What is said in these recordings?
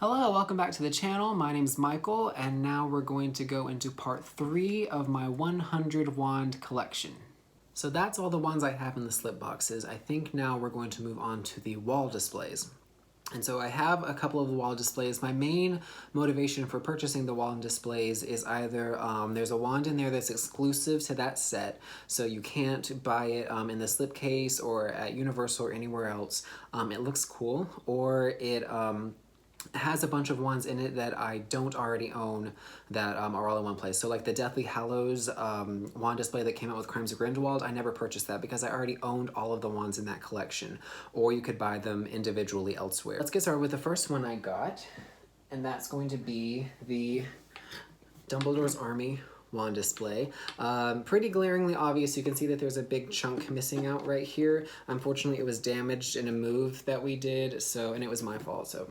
Hello, welcome back to the channel. My name's Michael, and now we're going to go into part 3 of my 100 wand collection. So that's all the wands I have in the slip boxes. I think now we're going to move on to the wall displays. And so I have a couple of the wall displays. My main motivation for purchasing the wand displays is either there's a wand in there that's exclusive to that set, so you can't buy it in the slipcase or at Universal or anywhere else. It looks cool, or it has a bunch of wands in it that I don't already own that are all in one place. So like the Deathly Hallows wand display that came out with Crimes of Grindelwald, I never purchased that because I already owned all of the wands in that collection, or you could buy them individually elsewhere. Let's get started with the first one I got, and that's going to be the Dumbledores Army wand display. Pretty glaringly obvious. You can see that there's a big chunk missing out right here. Unfortunately, it was damaged in a move that we did, and it was my fault, so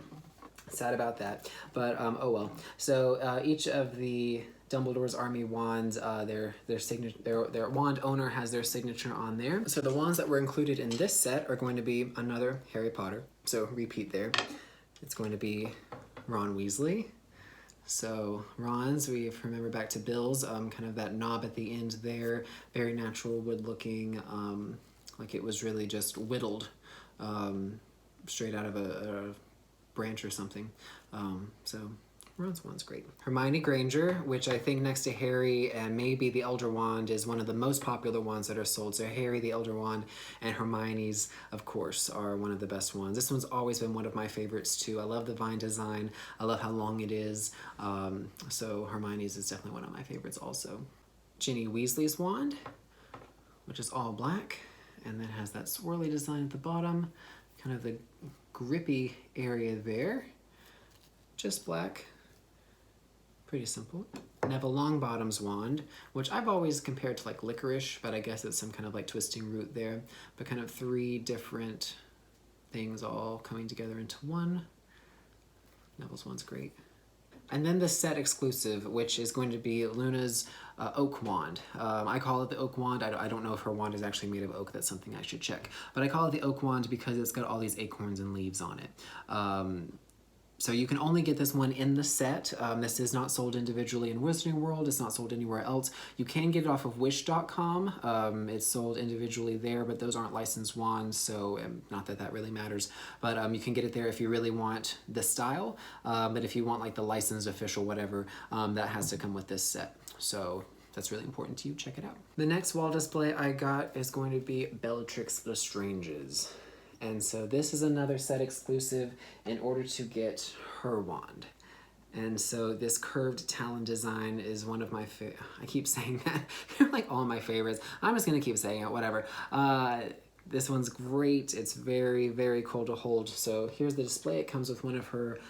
sad about that, but oh well. So each of the Dumbledore's Army wands, their wand owner has their signature on there. So the wands that were included in this set are going to be another Harry Potter, so repeat there. It's going to be Ron Weasley. So Ron's, we remember back to Bill's, kind of that knob at the end there, very natural wood looking, like it was really just whittled straight out of a branch or something. So Ron's wand's great. Hermione Granger, which I think next to Harry and maybe the Elder Wand is one of the most popular ones that are sold. So Harry, the Elder Wand, and Hermione's, of course, are one of the best ones. This one's always been one of my favorites too. I love the vine design. I love how long it is. So Hermione's is definitely one of my favorites also. Ginny Weasley's wand, which is all black, and then has that swirly design at the bottom, kind of the grippy area there, just black, pretty simple. Neville Longbottom's wand, which I've always compared to like licorice, but I guess it's some kind of like twisting root there, but kind of 3 different things all coming together into one. Neville's wand's great. And then the set exclusive, which is going to be Luna's oak wand. I call it the oak wand. I don't know if her wand is actually made of oak. That's something I should check. But I call it the oak wand because it's got all these acorns and leaves on it. So you can only get this one in the set. This is not sold individually in Wizarding World. It's not sold anywhere else. You can get it off of wish.com. It's sold individually there, but those aren't licensed wands, so not that that really matters. But you can get it there if you really want the style. But if you want like the licensed official whatever, that has to come with this set. So that's really important to you. Check it out. The next wall display I got is going to be Bellatrix Lestrange's. And so this is another set exclusive in order to get her wand. And so this curved talon design is one of my I keep saying that. They're like all my favorites. I'm just gonna keep saying it, whatever. This one's great. It's very, very cool to hold. So here's the display. It comes with one of her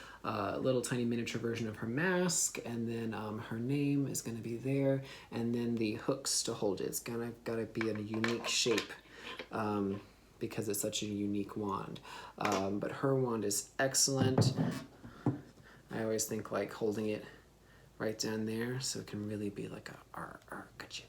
little tiny miniature version of her mask, and then her name is gonna be there, and then the hooks to hold it. It's gotta be in a unique shape. Because it's such a unique wand. But her wand is excellent. I always think like holding it right down there so it can really be like a gotcha,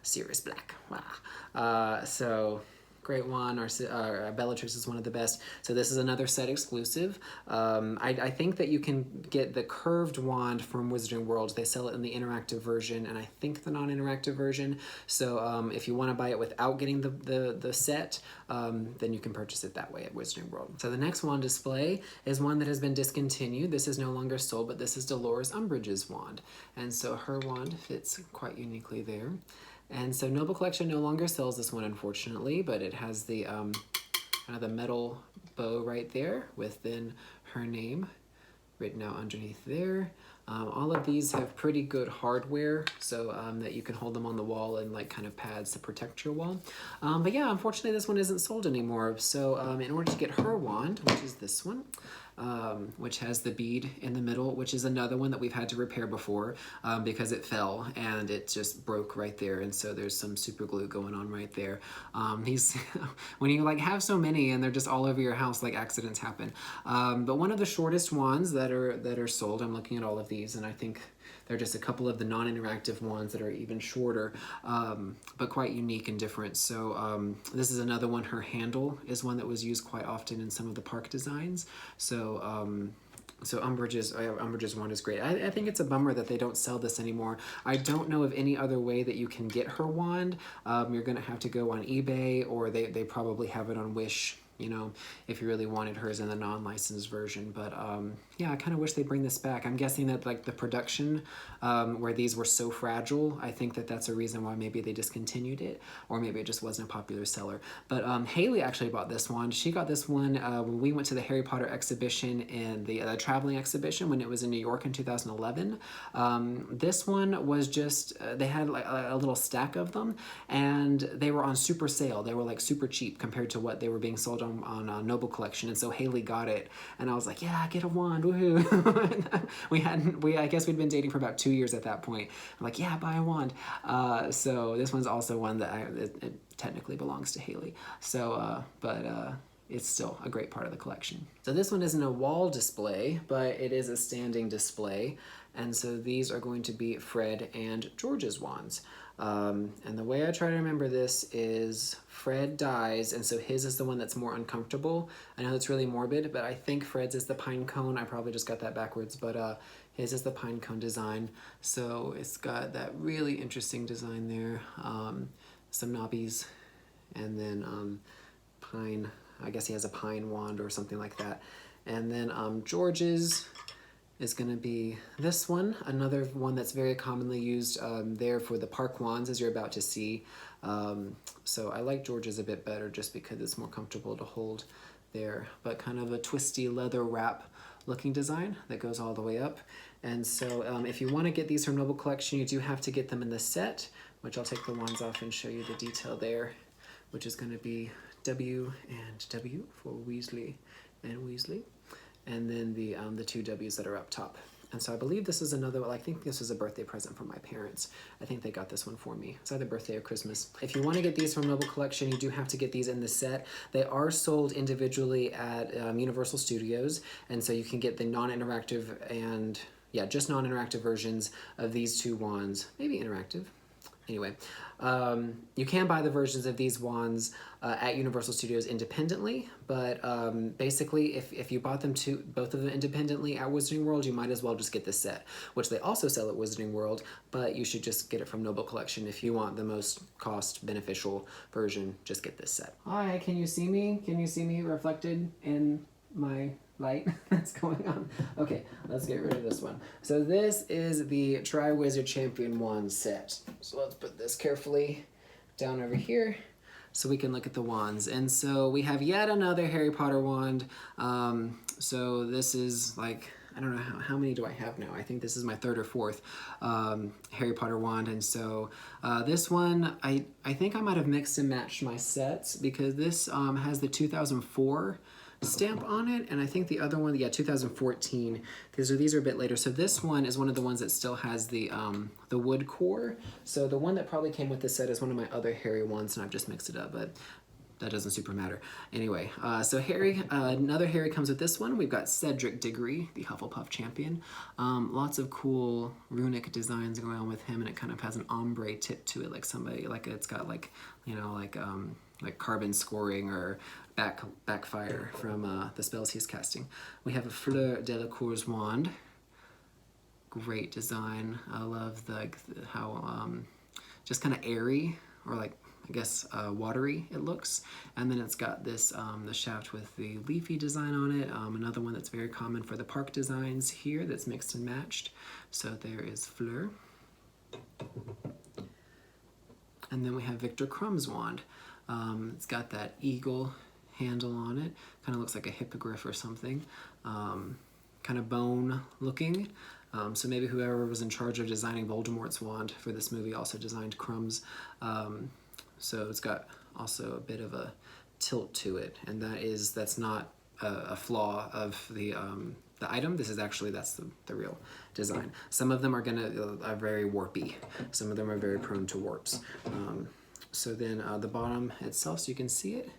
Sirius Black. Wow. So great one. Bellatrix is one of the best. So this is another set exclusive. I think that you can get the curved wand from Wizarding World. They sell it in the interactive version and I think the non-interactive version. So if you want to buy it without getting the set, then you can purchase it that way at Wizarding World. So the next wand display is one that has been discontinued. This is no longer sold, but this is Dolores Umbridge's wand. And so her wand fits quite uniquely there. And so Noble Collection no longer sells this one, unfortunately, but it has the kind of the metal bow right there with then her name written out underneath there. All of these have pretty good hardware, so that you can hold them on the wall and like kind of pads to protect your wall. But yeah, unfortunately this one isn't sold anymore. So in order to get her wand, which is this one, which has the bead in the middle, which is another one that we've had to repair before because it fell and it just broke right there, and so there's some super glue going on right there. These when you like have so many and they're just all over your house, like accidents happen. But one of the shortest wands that are sold, I'm looking at all of these and I think There are just a couple of the non-interactive ones that are even shorter, but quite unique and different. So this is another one. Her handle is one that was used quite often in some of the park designs. So So Umbridge's wand is great. I think it's a bummer that they don't sell this anymore. I don't know of any other way that you can get her wand. You're gonna have to go on eBay, or they probably have it on Wish, you know, if you really wanted hers in the non-licensed version. But yeah, I kind of wish they bring this back. I'm guessing that like the production, where these were so fragile, I think that that's a reason why maybe they discontinued it, or maybe it just wasn't a popular seller. But Haley actually bought this wand. She got this one when we went to the Harry Potter exhibition in the traveling exhibition when it was in New York in 2011. This one was just, they had like a little stack of them, and they were on super sale. They were like super cheap compared to what they were being sold on Noble Collection. And so Haley got it, and I was like, yeah, get a wand, woohoo. I guess we'd been dating for about 2 years at that point. I'm like, yeah, buy a wand. So this one's also one that it technically belongs to Haley. So, it's still a great part of the collection. So this one isn't a wall display, but it is a standing display. And so these are going to be Fred and George's wands. And the way I try to remember this is Fred dies, and so his is the one that's more uncomfortable. I know that's really morbid, but I think Fred's is the pine cone. I probably just got that backwards, but his is the pine cone design. So it's got that really interesting design there. Some knobbies, and then pine. I guess he has a pine wand or something like that. And then George's is going to be this one, another one that's very commonly used there for the park wands, as you're about to see. So I like George's a bit better just because it's more comfortable to hold there, but kind of a twisty leather wrap looking design that goes all the way up. And so if you want to get these from Noble Collection, you do have to get them in the set, which I'll take the wands off and show you the detail there, which is going to be W and W for Weasley and Weasley, and then the two W's that are up top. And so I believe this is another, well, I think this was a birthday present from my parents. I think they got this one for me. It's either birthday or Christmas. If you want to get these from Noble Collection, you do have to get these in the set. They are sold individually at Universal Studios, and so you can get the non-interactive and, yeah, just non-interactive versions of these two wands. Maybe interactive. Anyway, you can buy the versions of these wands at Universal Studios independently, but basically if you bought them both of them independently at Wizarding World, you might as well just get the set, which they also sell at Wizarding World, but you should just get it from Noble Collection. If you want the most cost beneficial version, just get this set. Hi, can you see me? Can you see me reflected in my light that's going on? Okay, let's get rid of this one. So this is the Triwizard Champion wand set. So let's put this carefully down over here so we can look at the wands. And so we have yet another Harry Potter wand. So this is like, I don't know how many do I have now. I think this is my third or fourth Harry Potter wand. And so this one, I think I might have mixed and matched my sets, because this has the 2004 stamp on it, and I think the other one, yeah, 2014. These are a bit later. So this one is one of the ones that still has the wood core. So the one that probably came with this set is one of my other Harry ones, and I've just mixed it up, but that doesn't super matter. Anyway, so Harry, another Harry comes with this one. We've got Cedric Diggory, the Hufflepuff champion. Lots of cool runic designs going on with him, and it kind of has an ombre tip to it, like somebody, like it's got like, you know, like carbon scoring or backfire from the spells he's casting. We have a Fleur Delacour's wand. Great design. I love how just kind of airy, or like, I guess watery it looks. And then it's got this the shaft with the leafy design on it. Another one that's very common for the park designs here that's mixed and matched. So there is Fleur. And then we have Victor Crumb's wand. It's got that eagle handle on it. Kind of looks like a hippogriff or something. Kind of bone looking. So maybe whoever was in charge of designing Voldemort's wand for this movie also designed Crumb's. So it's got also a bit of a tilt to it, and that's not a flaw of the item. This is actually, that's the real design. Some of them are very warpy. Some of them are very prone to warps. So then the bottom itself, so you can see it,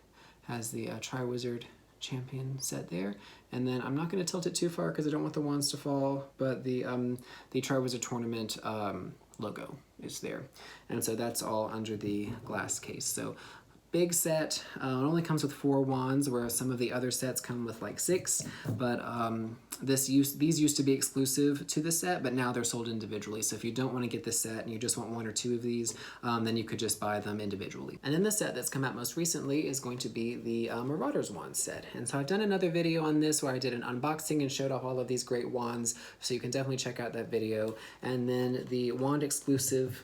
has the Triwizard Champion set there. And then I'm not going to tilt it too far because I don't want the wands to fall, but the Triwizard Tournament logo is there. And so that's all under the glass case. So big set. It only comes with 4 wands, whereas some of the other sets come with like 6. But these used to be exclusive to the set, but now they're sold individually. So if you don't want to get this set and you just want 1 or 2 of these, then you could just buy them individually. And then the set that's come out most recently is going to be the Marauders wand set. And so I've done another video on this where I did an unboxing and showed off all of these great wands. So you can definitely check out that video. And then the wand exclusive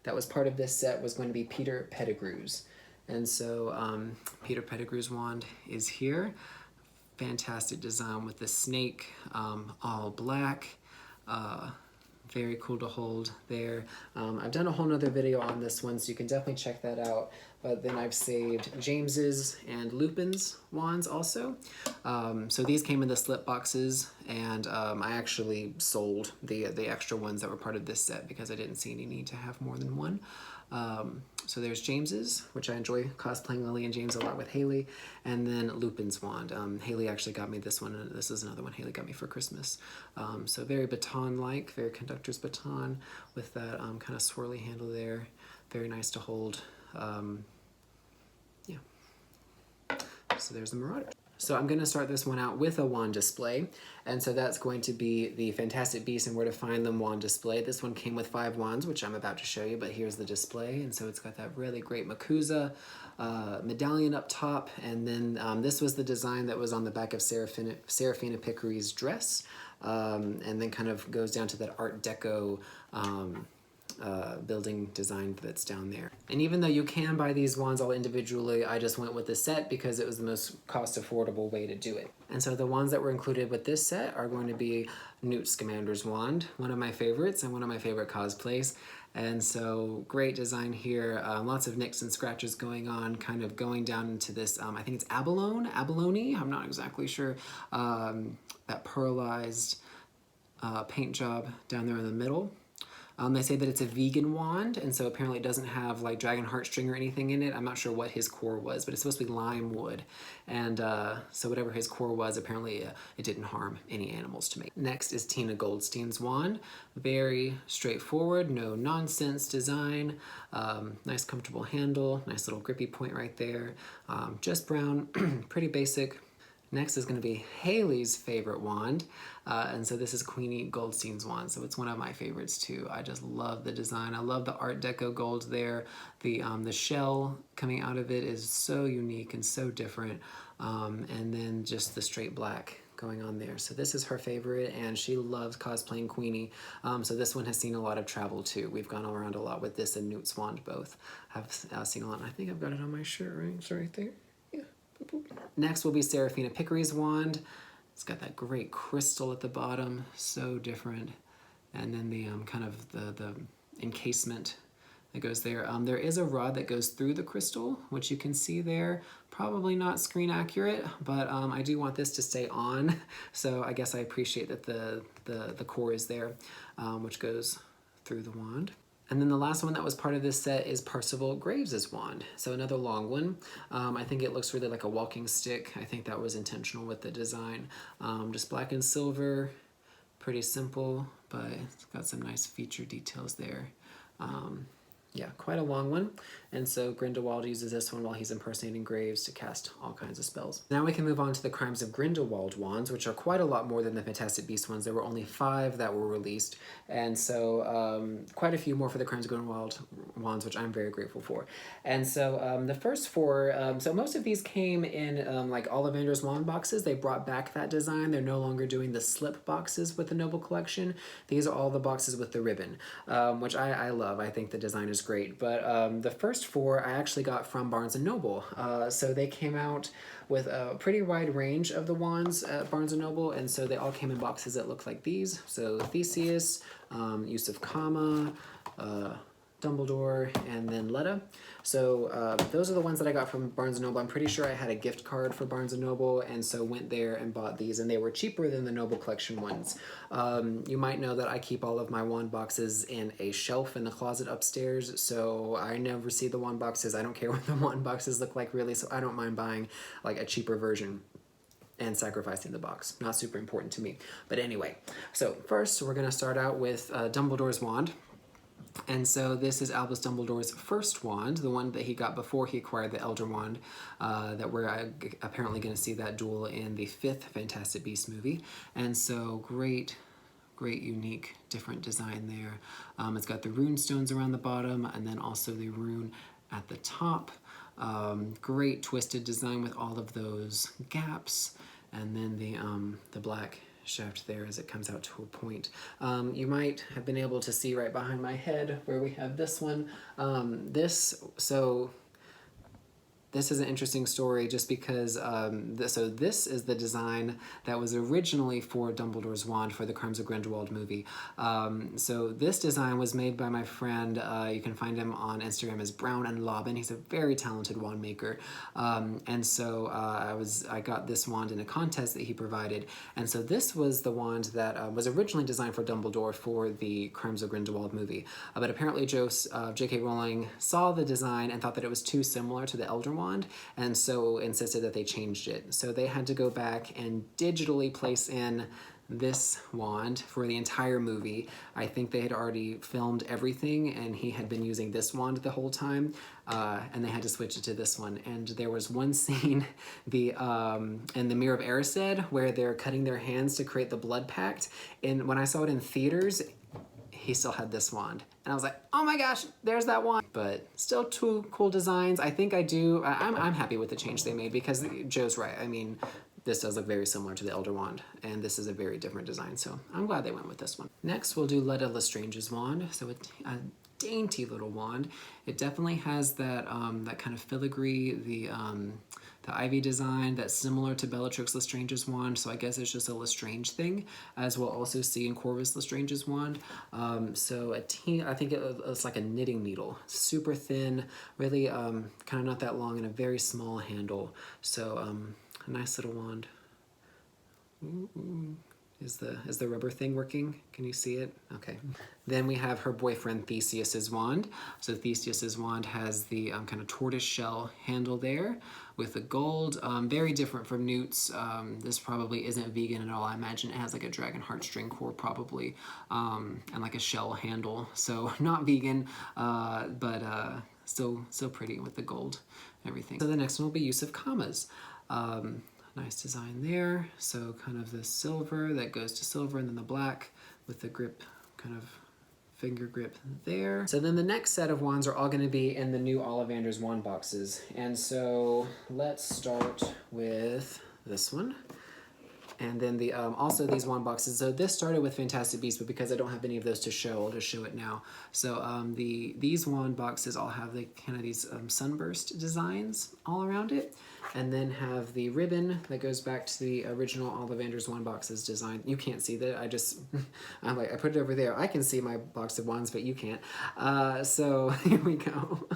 that was part of this set was going to be Peter Pettigrew's. And so Peter Pettigrew's wand is here. Fantastic design with the snake, all black. Very cool to hold there. I've done a whole nother video on this one, so you can definitely check that out. But then I've saved James's and Lupin's wands also. So these came in the slip boxes, and I actually sold the extra ones that were part of this set because I didn't see any need to have more than one. So there's James's, which I enjoy cosplaying Lily and James a lot with Haley, and then Lupin's wand. Haley actually got me this one, and this is another one Haley got me for Christmas. So very baton-like, very conductor's baton with that kind of swirly handle there. Very nice to hold. Yeah. So there's the Marauder. So I'm going to start this one out with a wand display, and so that's going to be the Fantastic Beasts and Where to Find Them wand display. This one came with 5 wands, which I'm about to show you, but here's the display. And so it's got that really great Makusa medallion up top, and then this was the design that was on the back of Seraphina Picquery's dress, and then kind of goes down to that Art Deco building design that's down there. And even though you can buy these wands all individually, I just went with the set because it was the most cost affordable way to do it. And so the wands that were included with this set are going to be Newt Scamander's wand, one of my favorites and one of my favorite cosplays. And so great design here, lots of nicks and scratches going on, kind of going down into this, I think it's abalone, I'm not exactly sure, that pearlized paint job down there in the middle. They say that it's a vegan wand, and so apparently it doesn't have like dragon heartstring or anything in it. I'm not sure what his core was, but it's supposed to be lime wood. And so whatever his core was, apparently it didn't harm any animals to make. Next is Tina Goldstein's wand. Very straightforward, no nonsense design. Nice comfortable handle, nice little grippy point right there. Just brown, pretty basic. Next is going to be Haley's favorite wand, and so this is Queenie Goldstein's wand, so it's one of my favorites too. I just love the design. I love the Art Deco gold there. The shell coming out of it is so unique and so different, and then just the straight black going on there. So this is her favorite, and she loves cosplaying Queenie, so this one has seen a lot of travel too. We've gone around a lot with this and Newt's wand both. I've seen a lot, and I think I've got it on my shirt, right? It's right there. Next will be Seraphina Picquery's wand. It's got that great crystal at the bottom, so different. And then the kind of the encasement that goes there. There is a rod that goes through the crystal, which you can see there. Probably not screen accurate, but I do want this to stay on. So I guess I appreciate that the core is there, which goes through the wand. And then the last one that was part of this set is Percival Graves' wand. So another long one. I think it looks really like a walking stick. I think that was intentional with the design. Just black and silver, pretty simple, but it's got some nice feature details there. Yeah, quite a long one. And so Grindelwald uses this one while he's impersonating Graves to cast all kinds of spells. Now we can move on to the Crimes of Grindelwald wands, which are quite a lot more than the Fantastic Beasts ones. There were only 5 that were released, and so quite a few more for the Crimes of Grindelwald wands, which I'm very grateful for. And so the first 4, so most of these came in like Ollivanders One Boxes. They brought back that design. They're no longer doing the slip boxes with the Noble Collection. These are all the boxes with the ribbon, which I love. I think the design is great. But the first 4 I actually got from Barnes & Noble. So they came out with a pretty wide range of the wands at Barnes & Noble, and so they all came in boxes that look like these. So Theseus, Yusuf Kama, Dumbledore, and then Letta. So those are the ones that I got from Barnes & Noble. I'm pretty sure I had a gift card for Barnes & Noble, and so went there and bought these, and they were cheaper than the Noble Collection ones. You might know that I keep all of my wand boxes in a shelf in the closet upstairs, so I never see the wand boxes. I don't care what the wand boxes look like, really, so I don't mind buying like a cheaper version and sacrificing the box. Not super important to me. But anyway, so first we're going to start out with Dumbledore's wand. And so this is Albus Dumbledore's first wand, the one that he got before he acquired the Elder Wand, that we're apparently going to see that duel in the 5th Fantastic Beasts movie. And so great, unique, different design there. It's got the rune stones around the bottom and then also the rune at the top. Great twisted design with all of those gaps, and then the black shaft there as it comes out to a point. You might have been able to see right behind my head where we have this one. This is an interesting story just because, so this is the design that was originally for Dumbledore's wand for the Crimes of Grindelwald movie. So this design was made by my friend, you can find him on Instagram as Brown and Lobbin. He's a very talented wand maker. And so I got this wand in a contest that he provided. And so this was the wand that was originally designed for Dumbledore for the Crimes of Grindelwald movie. But apparently J.K. Rowling saw the design and thought that it was too similar to the Elder Wand, and so insisted that they changed it. So they had to go back and digitally place in this wand for the entire movie. I think they had already filmed everything and he had been using this wand the whole time, and they had to switch it to this one. And there was one scene in the Mirror of Erised where they're cutting their hands to create the blood pact, and when I saw it in theaters, he still had this wand. And I was like, oh my gosh, there's that wand. But still two cool designs. I think I'm happy with the change they made because Joe's right. I mean, this does look very similar to the Elder Wand, and this is a very different design, so I'm glad they went with this one. Next, we'll do Letta Lestrange's wand. So a dainty little wand. It definitely has that that kind of filigree, the ivy design that's similar to Bellatrix Lestrange's wand, so I guess it's just a Lestrange thing, as we'll also see in Corvus Lestrange's wand. So I think it's like a knitting needle, super thin, really kind of not that long, and a very small handle. So a nice little wand. Ooh. Is the rubber thing working? Can you see it? Okay. Then we have her boyfriend Theseus's wand. So Theseus's wand has the kind of tortoise shell handle there with the gold. Very different from Newt's. This probably isn't vegan at all. I imagine it has like a dragon heartstring core probably, and like a shell handle. So not vegan, but still pretty with the gold and everything. So the next one will be use of commas. Nice design there. So kind of the silver that goes to silver, and then the black with the grip, kind of finger grip there. So then the next set of wands are all going to be in the new Ollivanders One Boxes. And so let's start with this one. And then the also these wand boxes. So this started with Fantastic Beasts, but because I don't have any of those to show, I'll just show it now. So these wand boxes all have the kind of these sunburst designs all around it, and then have the ribbon that goes back to the original Ollivanders One Boxes design. You can't see that. I put it over there. I can see my box of wands, but you can't. So here we go.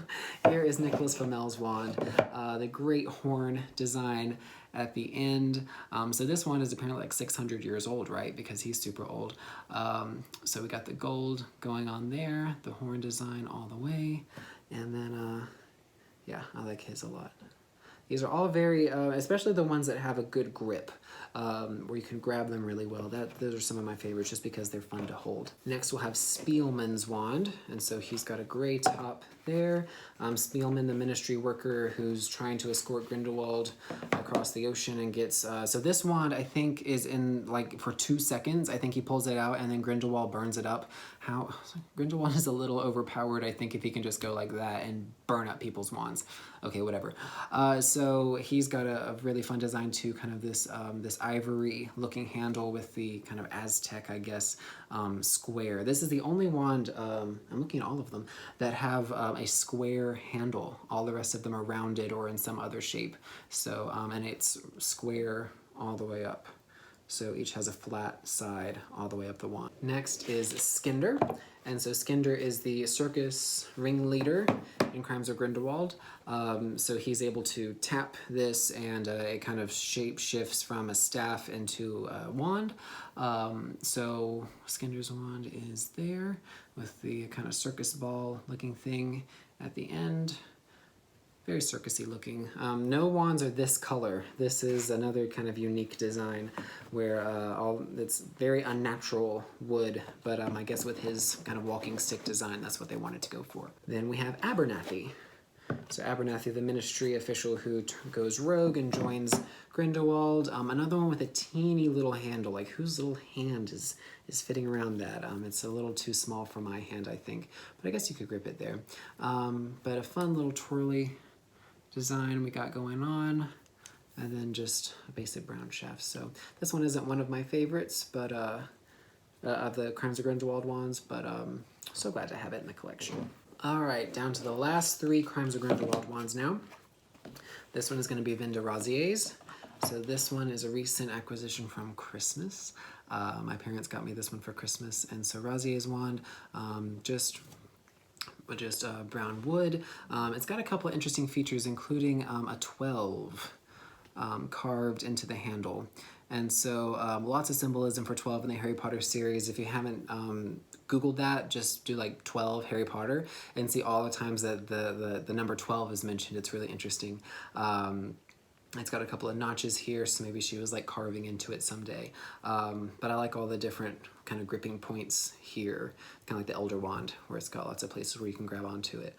Here is Nicholas Flamel's wand, the great horn design at the end. So this one is apparently like 600 years old, right? Because he's super old. So we got the gold going on there, the horn design all the way. And then, yeah, I like his a lot. These are all very, especially the ones that have a good grip, where you can grab them really well. Those are some of my favorites just because they're fun to hold. Next we'll have Spielman's wand, and so he's got a gray top there. Spielman, the ministry worker who's trying to escort Grindelwald across the ocean and gets, so this wand I think is in like for 2 seconds. I think he pulls it out and then Grindelwald burns it up. Grindelwald is a little overpowered, I think, if he can just go like that and burn up people's wands. Okay, whatever. So he's got a really fun design too, kind of this this ivory looking handle with the kind of Aztec, I guess, square. This is the only wand, I'm looking at all of them, that have a square handle. All the rest of them are rounded or in some other shape. So, and it's square all the way up. So each has a flat side all the way up the wand. Next is Skinder. And so Skinder is the circus ringleader in Crimes of Grindelwald. So he's able to tap this and it kind of shape shifts from a staff into a wand. So Skinder's wand is there with the kind of circus ball looking thing at the end. very circusy looking. No wands are this color. This is another kind of unique design where it's very unnatural wood, but I guess with his kind of walking stick design, that's what they wanted to go for. Then we have Abernathy. So Abernathy, the ministry official who goes rogue and joins Grindelwald. Another one with a teeny little handle. Like, whose little hand is fitting around that? It's a little too small for my hand, I think. But I guess you could grip it there. But a fun little twirly design we got going on. And then just a basic brown shaft. So this one isn't one of my favorites, but of the Crimes of Grindelwald wands, but so glad to have it in the collection. All right, down to the last 3 Crimes of Grindelwald wands now. This one is going to be Vinda Razier's. So this one is a recent acquisition from Christmas. My parents got me this one for Christmas, and so Razier's wand, just brown wood. It's got a couple of interesting features, including a 12 carved into the handle. And so lots of symbolism for 12 in the Harry Potter series. If you haven't Googled that, just do like 12 Harry Potter and see all the times that the number 12 is mentioned. It's really interesting. It's got a couple of notches here, so maybe she was like carving into it someday. But I like all the different kind of gripping points here, kind of like the Elder Wand, where it's got lots of places where you can grab onto it.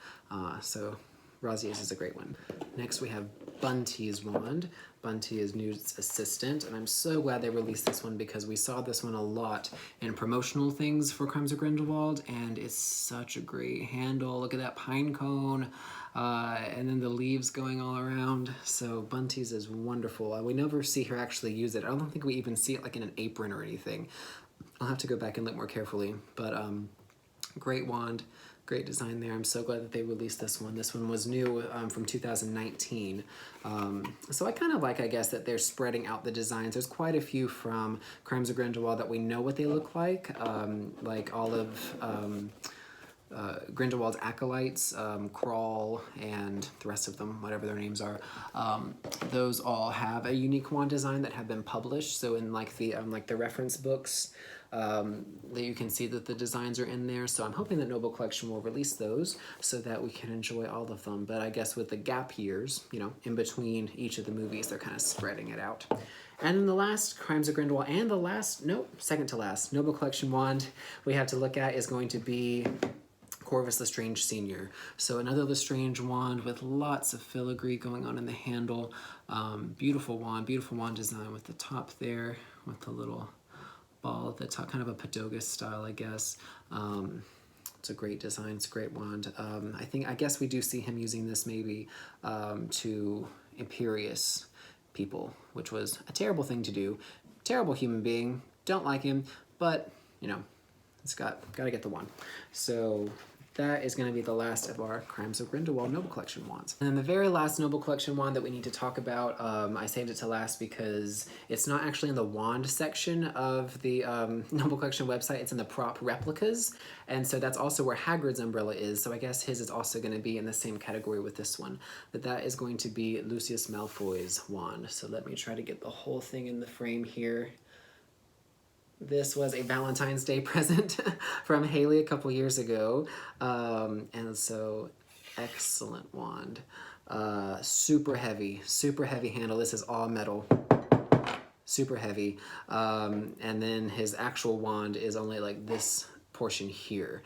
So Razier's is a great one. Next we have Bunty's wand. Bunty is Newt's assistant, and I'm so glad they released this one because we saw this one a lot in promotional things for Crimes of Grindelwald, and it's such a great handle. Look at that pine cone, and then the leaves going all around. So Bunty's is wonderful. We never see her actually use it. I don't think we even see it like in an apron or anything. I'll have to go back and look more carefully, but great wand. Great design there. I'm so glad that they released this one. This one was new from 2019. So I kind of like, I guess, that they're spreading out the designs. There's quite a few from Crimes of Grindelwald that we know what they look like all of Grindelwald's acolytes, Crawl, and the rest of them, whatever their names are. Those all have a unique wand design that have been published. So in like the reference books, that you can see that the designs are in there. So I'm hoping that Noble Collection will release those so that we can enjoy all of them. But I guess with the gap years, you know, in between each of the movies, they're kind of spreading it out. And then the last Crimes of Grindelwald, and the last, second to last, Noble Collection wand we have to look at is going to be Corvus Lestrange Sr. So another Lestrange wand with lots of filigree going on in the handle. Beautiful wand design with the top there, with the little ball at the top, kind of a Padogus style, I guess. It's a great design, it's a great wand. I guess we do see him using this maybe to Imperious people, which was a terrible thing to do. Terrible human being, don't like him, but, you know, it's gotta get the wand. So that is going to be the last of our Crimes of Grindelwald Noble Collection wands. And then the very last Noble Collection wand that we need to talk about, I saved it to last because it's not actually in the wand section of the Noble Collection website, it's in the prop replicas, and so that's also where Hagrid's umbrella is, so I guess his is also going to be in the same category with this one. But that is going to be Lucius Malfoy's wand. So let me try to get the whole thing in the frame here. This was a Valentine's Day present from Haley a couple years ago. And so, excellent wand. Super heavy handle. This is all metal. Super heavy. And then his actual wand is only like this portion here.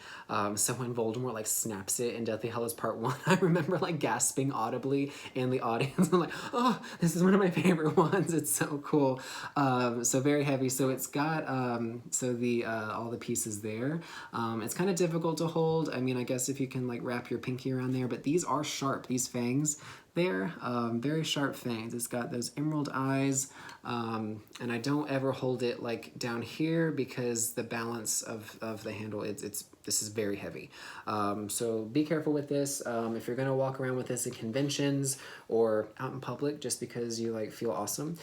So when Voldemort like snaps it in Deathly Hallows Part 1, I remember like gasping audibly in the audience. I'm like, oh, this is one of my favorite ones. It's so cool. So very heavy. So it's got all the pieces there. It's kind of difficult to hold. I mean, I guess if you can like wrap your pinky around there, but these are sharp, these fangs. There, very sharp fangs. It's got those emerald eyes, and I don't ever hold it like down here because the balance of the handle, this is very heavy. So be careful with this. If you're gonna walk around with this in conventions or out in public just because you like feel awesome,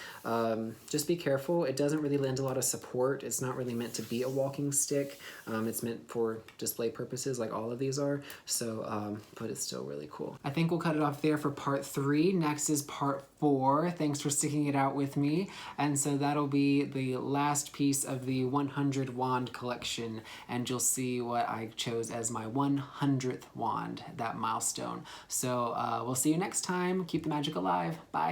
just be careful. It doesn't really lend a lot of support. It's not really meant to be a walking stick. It's meant for display purposes like all of these are. So, but it's still really cool. I think we'll cut it off there for part 3. Next is part 4. Thanks for sticking it out with me. And so that'll be the last piece of the 100 wand collection, and you'll see what I chose as my 100th wand, that milestone. So we'll see you next time. Keep the magic alive. Bye.